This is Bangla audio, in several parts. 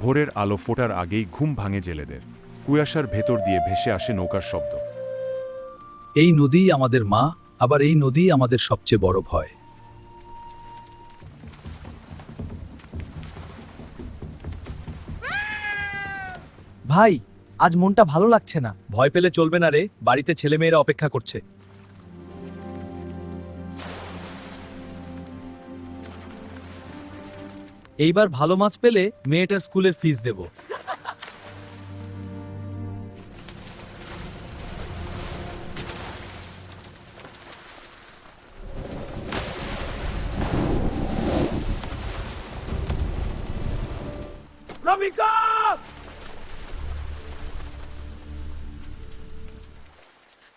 ভোরের আলো ফোটার আগেই ঘুম ভাঙে জেলেদের। কুয়াশার ভেতর দিয়ে ভেসে আসে নৌকার শব্দ। এই নদীই আমাদের মা, আবার এই নদীই আমাদের সবচেয়ে বড় ভয়। ভাই, আজ মনটা ভালো লাগছে না। ভয় পেলে চলবে না রে, বাড়িতে ছেলেমেয়েরা অপেক্ষা করছে। এইবার ভালো মাছ পেলে মেয়েটার স্কুলের ফিস দেব।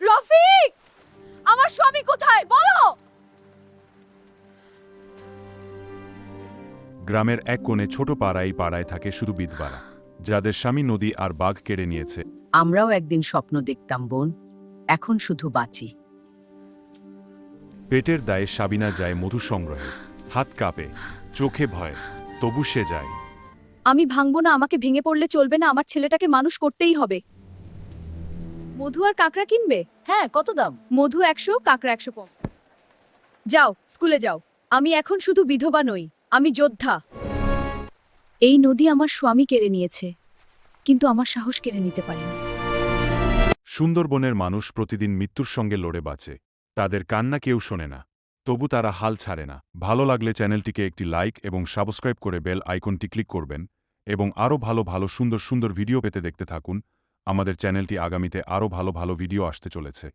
রফিক, আমার স্বামী কোথায় বলো? গ্রামের এক কোণে ছোট পাড়ায় থাকে শুধু বিধবারা, যাদের স্বামী নদী আর বাঘ কেড়ে নিয়েছে। আমরাও একদিন স্বপ্ন দেখতাম বোন, এখন শুধু বাঁচি। পেটের দায়ে সাবিনা যায় মধু সংগ্রহে, হাত কাঁপে, চোখে ভয়, তবু সে যায়। আমি ভাঙবো না, আমাকে ভেঙে পড়লে চলবে না, আমার ছেলেটাকে মানুষ করতেই হবে। মধু আর কাকড়া কিনবে? হ্যাঁ, কত দাম? মধু 100, কাকড়া 100 কম। যাও, স্কুলে যাও। আমি এখন শুধু বিধবা নই, আমি যোদ্ধা। এই নদী আমার স্বামী কেড়ে নিয়েছে, কিন্তু আমার সাহস কেড়ে নিতে পারেনি। সুন্দরবনের মানুষ প্রতিদিন মৃত্যুর সঙ্গে লড়ে বাঁচে। তাদের কান্না কেউ শোনে না, তবু তারা হাল ছাড়ে না। ভালো লাগলে চ্যানেলটিকে একটি লাইক এবং সাবস্ক্রাইব করে বেল আইকনটি ক্লিক করবেন এবং আরও ভালো সুন্দর ভিডিও পেতে দেখতে থাকুন। আমাদের চ্যানেলটি আগামীতে আরও ভালো ভিডিও আসতে চলেছে।